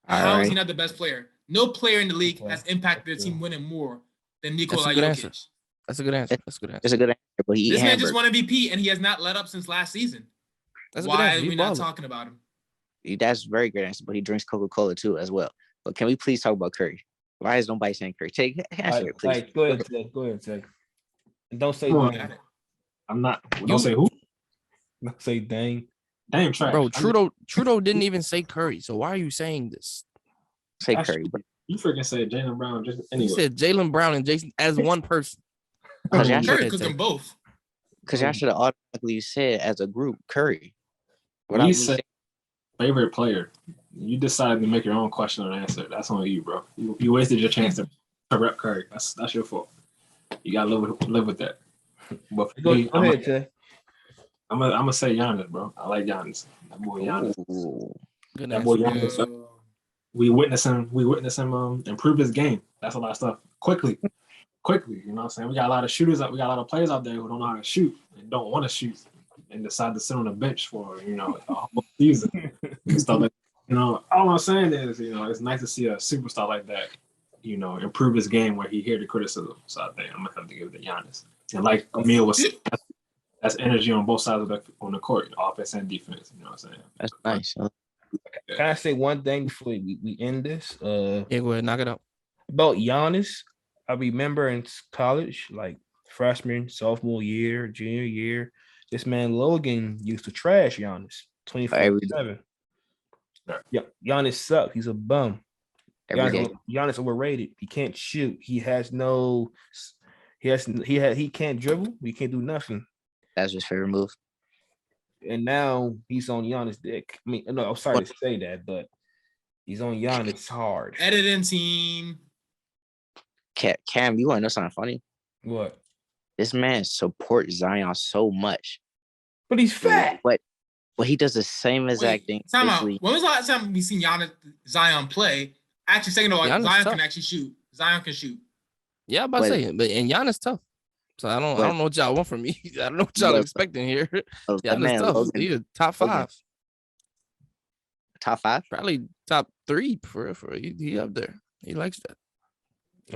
Speaker 5: All
Speaker 2: How is he
Speaker 5: right.
Speaker 2: not the best player? No player in the league
Speaker 3: Okay.
Speaker 2: has impacted their
Speaker 3: Okay.
Speaker 2: team winning more than
Speaker 1: That's
Speaker 2: Nikola
Speaker 1: a good
Speaker 2: Jokic.
Speaker 1: answer. That's a good answer.
Speaker 5: It's a good answer, but he
Speaker 2: This man
Speaker 5: hamburger.
Speaker 2: just won MVP and he has not let up since last season.
Speaker 1: That's a good
Speaker 2: Why
Speaker 1: answer.
Speaker 2: are
Speaker 1: He
Speaker 2: we not
Speaker 1: balling.
Speaker 2: talking about him?
Speaker 5: That's a very good answer, but he drinks Coca-Cola too as well. But can we please talk about Curry? Why is nobody saying Curry? Take answer it, please.
Speaker 3: Go ahead, Ted. Go ahead, Ted. And don't say
Speaker 4: Come on.
Speaker 3: Dame.
Speaker 4: I'm not. Don't say who.
Speaker 3: Don't say Dame.
Speaker 4: Damn trash.
Speaker 1: Bro, Trudeau didn't even say Curry. So why are you saying this?
Speaker 5: Say Curry, but
Speaker 4: You freaking said Jaylen Brown. Just
Speaker 1: You
Speaker 4: anyway.
Speaker 1: said Jaylen Brown and Jason as one person.
Speaker 5: because y'all
Speaker 1: Go
Speaker 2: Curry
Speaker 1: ahead,
Speaker 2: cooked
Speaker 1: Ted.
Speaker 2: them both.
Speaker 5: should have automatically said as a group Curry.
Speaker 4: When you say favorite player, you decided to make your own question and answer. That's on you, bro. You wasted your chance to rep Curry. That's your fault. You gotta live with that. But for
Speaker 3: Go
Speaker 4: me,
Speaker 3: ahead, Ted.
Speaker 4: I'm gonna say Giannis, bro. I like Giannis. That boy Giannis.
Speaker 5: Ooh.
Speaker 1: Good
Speaker 4: That
Speaker 1: answer.
Speaker 4: boy Giannis. We witness him improve his game. That's a lot of stuff quickly. You know what I'm saying? We got a lot of shooters we got a lot of players out there who don't know how to shoot and don't want to shoot and decide to sit on the bench for a whole season. Stuff like, all I'm saying is, it's nice to see a superstar like that, improve his game where he hear the criticism. So I think I'm gonna have to give it to Giannis. And like Emil was saying, that's energy on both sides on the court, offense and defense. You know what I'm saying?
Speaker 5: That's nice.
Speaker 3: Can I say one thing before we end this?
Speaker 1: Yeah, go ahead, knock it out.
Speaker 3: About Giannis, I remember in college, like freshman, sophomore year, junior year, this man Logan used to trash Giannis 24/7. Yeah, Giannis sucks. He's a bum.
Speaker 5: Every day.
Speaker 3: Giannis overrated. He can't shoot. He can't dribble. He can't do nothing.
Speaker 5: That's his favorite move.
Speaker 3: And now he's on Giannis' dick. I mean, no, I'm sorry to say that, but he's on Giannis hard.
Speaker 2: Editing team.
Speaker 5: Cam, you want to know something funny?
Speaker 3: What?
Speaker 5: This man supports Zion so much.
Speaker 3: But he's fat.
Speaker 5: But he does the same exact thing.
Speaker 2: Time out. When was the last time we seen Zion play? Actually, second of all,
Speaker 1: Giannis
Speaker 2: Zion
Speaker 1: tough.
Speaker 2: can actually shoot. Zion can shoot.
Speaker 1: Yeah, I'm about to say it. But and Giannis tough. So I don't know what y'all want from me. I don't know what y'all expecting here. Giannis tough.
Speaker 5: Logan,
Speaker 1: He's a top 5.
Speaker 5: Top 5?
Speaker 1: Probably top 3 for he up there. He likes that.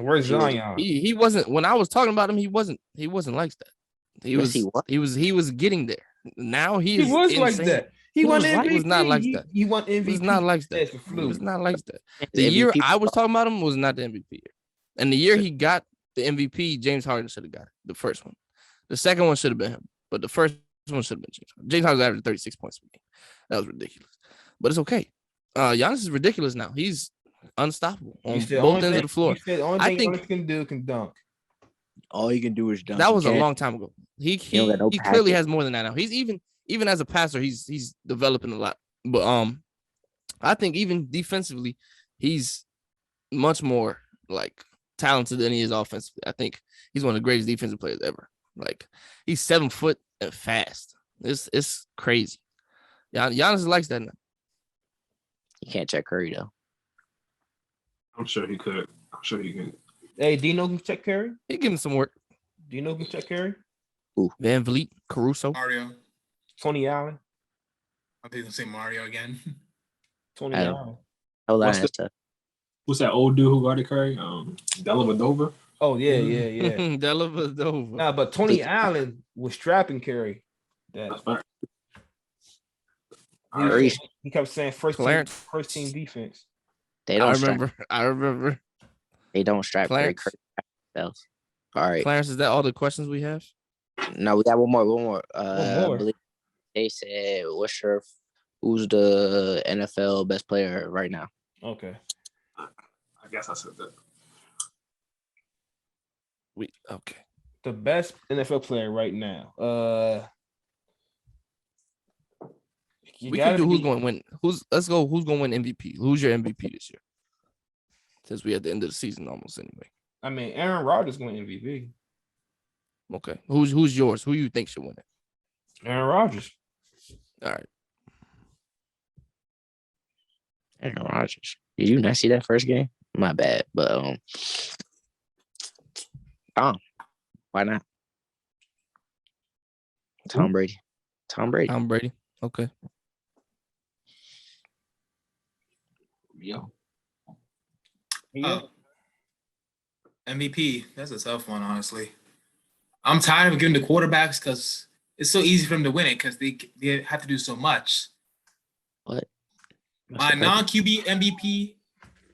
Speaker 3: Where's Zion?
Speaker 1: He wasn't when I was talking about him. He wasn't like that. He was getting there. Now he was
Speaker 3: like that. He won MVP.
Speaker 1: He was not like that.
Speaker 3: He won MVP.
Speaker 1: He was not like that. He was not like that. The year I was talking about him was not the MVP year. And the year he got the MVP, James Harden should have got it. The first one. The second one should have been him. But the first one should have been James Harden. James Harden averaged 36 points a game. That was ridiculous. But it's okay. Giannis is ridiculous now. He's unstoppable on both ends of the floor.
Speaker 3: The only thing Giannis can dunk.
Speaker 5: All you can do is dunk.
Speaker 1: That was a long time ago. He clearly has more than that now. He's even as a passer, he's developing a lot. But I think even defensively, he's much more like talented than he is offensively. I think he's one of the greatest defensive players ever. Like he's 7 foot and fast. It's crazy. Giannis likes that now.
Speaker 5: You can't check Curry though.
Speaker 4: I'm sure he could. I'm sure you can.
Speaker 3: Hey, do you know who can check Curry?
Speaker 1: He give him some work.
Speaker 3: Do you know who can check Curry?
Speaker 1: Van Vliet, Caruso.
Speaker 2: Mario.
Speaker 3: Tony Allen.
Speaker 2: I think they'll say Mario again.
Speaker 3: Tony
Speaker 5: I-
Speaker 3: Allen.
Speaker 5: Hold on,
Speaker 4: What's
Speaker 5: that's tough.
Speaker 4: Who's that old dude who guarded Curry? Dellavedova.
Speaker 3: Oh, yeah.
Speaker 1: Dellavedova.
Speaker 3: Nah, but Tony Allen was strapping Curry.
Speaker 4: That's fine.
Speaker 3: He kept saying first team defense.
Speaker 5: They
Speaker 1: I
Speaker 5: don't strap.
Speaker 1: remember.
Speaker 5: They don't strap Curry
Speaker 1: Clarence.
Speaker 5: themselves. All right.
Speaker 1: Clarence, is that all the questions we have?
Speaker 5: No, we got one more.
Speaker 3: One more.
Speaker 5: I believe they said, who's the NFL best player right now?
Speaker 3: Okay.
Speaker 4: I guess I said that.
Speaker 1: Okay.
Speaker 3: The best NFL player right now.
Speaker 1: We can do who's going to win. Let's go. Who's going to win MVP? Who's your MVP this year? Since we're at the end of the season almost anyway.
Speaker 3: I mean, Aaron Rodgers going MVP.
Speaker 1: Okay. Who's yours? Who you think should win it?
Speaker 3: Aaron Rodgers.
Speaker 1: All right.
Speaker 5: Aaron Rodgers. Did you not see that first game? My bad, but Tom. Why not? Tom Brady. Tom Brady. Okay.
Speaker 4: Yo.
Speaker 3: Yeah.
Speaker 2: MVP. That's a tough one, honestly. I'm tired of giving the quarterbacks because it's so easy for them to win it because they have to do so much.
Speaker 5: What?
Speaker 2: My non-QB MVP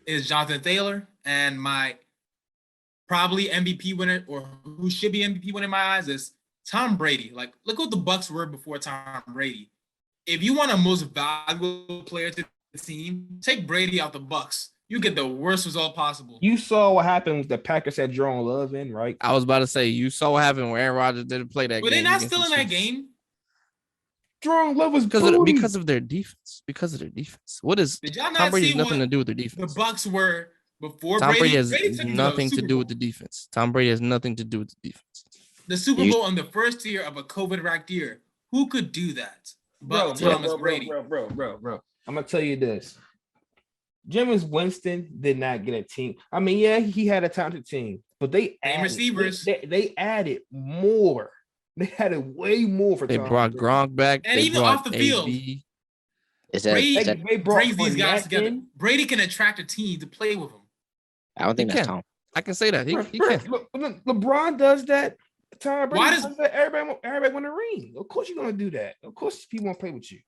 Speaker 2: is Jonathan Taylor, and my probably MVP winner, or who should be MVP winner in my eyes, is Tom Brady. Like, look what the Bucs were before Tom Brady. If you want a most valuable player to the team, take Brady out the Bucs. You get the worst result possible.
Speaker 3: You saw what happened with the Packers had Jerome Love in, right?
Speaker 1: I was about to say, you saw what happened when Aaron Rodgers didn't play that game.
Speaker 2: But they're not
Speaker 1: against
Speaker 2: still
Speaker 1: the
Speaker 2: in that
Speaker 1: Chiefs.
Speaker 2: game.
Speaker 3: Jerome Love was
Speaker 1: because of their defense. What is
Speaker 2: Did y'all
Speaker 1: Tom
Speaker 2: not
Speaker 1: Brady
Speaker 2: see
Speaker 1: has nothing
Speaker 2: what
Speaker 1: to do with their
Speaker 2: the
Speaker 1: defense?
Speaker 2: Bucs were before
Speaker 1: Tom Brady has
Speaker 2: Brady took them to the
Speaker 1: nothing to
Speaker 2: Super
Speaker 1: do with
Speaker 2: Bowl.
Speaker 1: the defense. Tom Brady has nothing to do with the defense.
Speaker 2: The Super Bowl in the first year of a COVID-racked year. Who could do that? But Thomas Brady.
Speaker 3: Bro. I'm gonna tell you this. Jameis Winston did not get a team. I mean, yeah, he had a talented team, but they added
Speaker 2: receivers.
Speaker 3: They added more. They added way more for.
Speaker 1: They
Speaker 3: Tom
Speaker 1: brought
Speaker 3: Brady.
Speaker 1: Gronk back.
Speaker 2: And
Speaker 1: they
Speaker 2: even
Speaker 1: brought
Speaker 2: off the field.
Speaker 1: AB.
Speaker 3: They brought
Speaker 2: brings these guys
Speaker 3: Fournette
Speaker 2: together.
Speaker 3: in.
Speaker 2: Brady can attract a team to play with him.
Speaker 5: I don't think
Speaker 1: He
Speaker 5: that's
Speaker 1: can.
Speaker 5: Tom.
Speaker 1: I can say that. He
Speaker 3: Bro,
Speaker 1: can.
Speaker 3: look, LeBron does that. Tom Brady
Speaker 2: Why
Speaker 3: does that. Everybody win a ring. Of course you're gonna do that. Of course people want to play with you.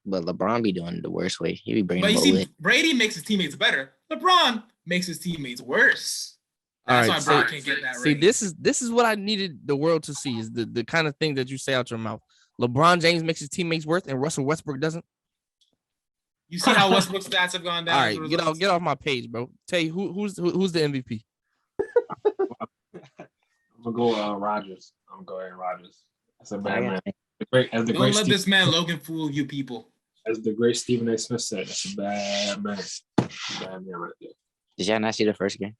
Speaker 5: But LeBron be doing it the worst way. He be bringing
Speaker 2: But you
Speaker 5: them
Speaker 2: see,
Speaker 5: over.
Speaker 2: Brady makes his teammates better. LeBron makes his teammates worse.
Speaker 1: All
Speaker 2: That's
Speaker 1: right,
Speaker 2: why Brady can't get that
Speaker 1: See,
Speaker 2: ring.
Speaker 1: this is what I needed the world to see is the kind of thing that you say out your mouth. LeBron James makes his teammates worse, and Russell Westbrook doesn't.
Speaker 2: You see how Westbrook's stats have gone down.
Speaker 1: All
Speaker 2: as a
Speaker 1: right,
Speaker 2: result?
Speaker 1: get off my page, bro. Tell you who's the MVP.
Speaker 4: I'm gonna go Rodgers. I'm gonna go Aaron Rodgers. That's a bad man.
Speaker 2: Don't let this man Logan fool you people.
Speaker 4: As the great Stephen A. Smith said, that's a bad man. Bad man right there.
Speaker 5: Did y'all not see the first game?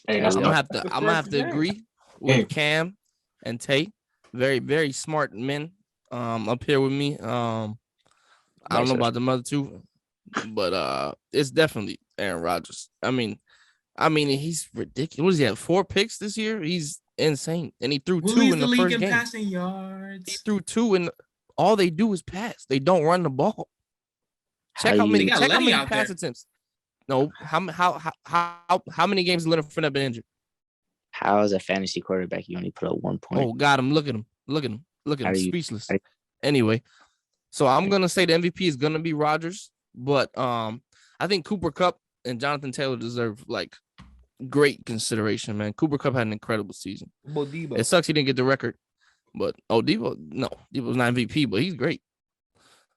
Speaker 4: Hey,
Speaker 1: I'm gonna have
Speaker 3: first
Speaker 1: to
Speaker 3: game.
Speaker 1: agree with
Speaker 4: Game.
Speaker 1: Cam and Tay. Very, very smart men up here with me. I don't know about the other two, but it's definitely Aaron Rodgers. I mean, he's ridiculous. What does he have? 4 picks this year? He's insane. And he threw 2 in the
Speaker 2: league
Speaker 1: first
Speaker 2: in
Speaker 1: game.
Speaker 2: passing yards.
Speaker 1: He threw 2 and all they do is pass. They don't run the ball. Check how many pass attempts. No, how many games has Leonard Fournette been injured?
Speaker 5: How is a fantasy quarterback you only put up 1 point?
Speaker 1: Oh, got him. Look at him. Speechless.
Speaker 5: how do
Speaker 1: Anyway, so I'm gonna say the MVP is gonna be Rodgers, but I think Cooper Kupp and Jonathan Taylor deserve like great consideration, man. Cooper Kupp had an incredible season.
Speaker 3: Debo.
Speaker 1: It sucks he didn't get the record, but Debo's not MVP, but he's great.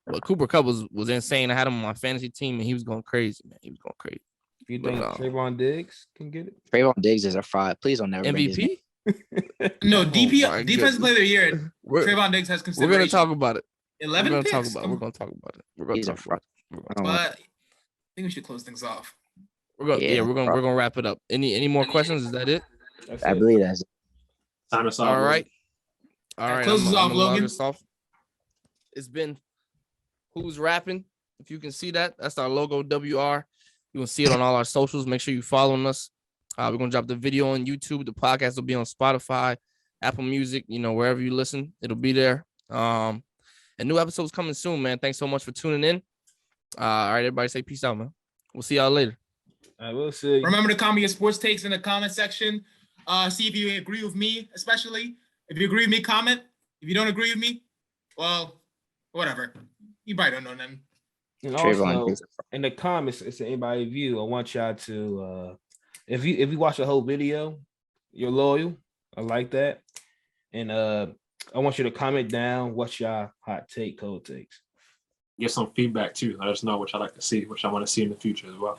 Speaker 1: But Cooper Kupp was insane. I had him on my fantasy team, and he was going crazy, man. He was going crazy.
Speaker 3: You think Trayvon Diggs can get it?
Speaker 5: Trayvon Diggs is a fraud. Please don't never bring his name.
Speaker 1: MVP?
Speaker 2: No,
Speaker 1: Oh, my
Speaker 2: defensive player of the year.
Speaker 1: We're
Speaker 2: Trayvon Diggs has
Speaker 1: gonna
Speaker 2: consideration.
Speaker 1: talk about it.
Speaker 2: 11
Speaker 1: We're
Speaker 2: picks.
Speaker 1: gonna talk about it.
Speaker 5: He's a fraud.
Speaker 2: But I think we should close things off.
Speaker 1: We're gonna wrap it up. Any more questions? Is that it?
Speaker 5: I believe that's it.
Speaker 4: Time to
Speaker 1: All right.
Speaker 2: Close us off, Logan.
Speaker 1: It's been Who's Rapping. If you can see that, that's our logo WR. You can see it on all our socials. Make sure you following us. We're gonna drop the video on YouTube. The podcast will be on Spotify, Apple Music, wherever you listen, it'll be there. And new episodes coming soon, man. Thanks so much for tuning in. All right, everybody say peace out, man. We'll see y'all later.
Speaker 3: I will see.
Speaker 2: Remember to comment your sports takes in the comment section. See if you agree with me, especially. If you agree with me, comment. If you don't agree with me, well, whatever. You probably don't know them.
Speaker 3: And also, in the comments, it's anybody view. I want y'all to, if you watch the whole video, you're loyal. I like that. And I want you to comment down what's your hot take, cold takes.
Speaker 4: Get some feedback too. Let us know what y'all like to see, what y'all want to see in the future as well.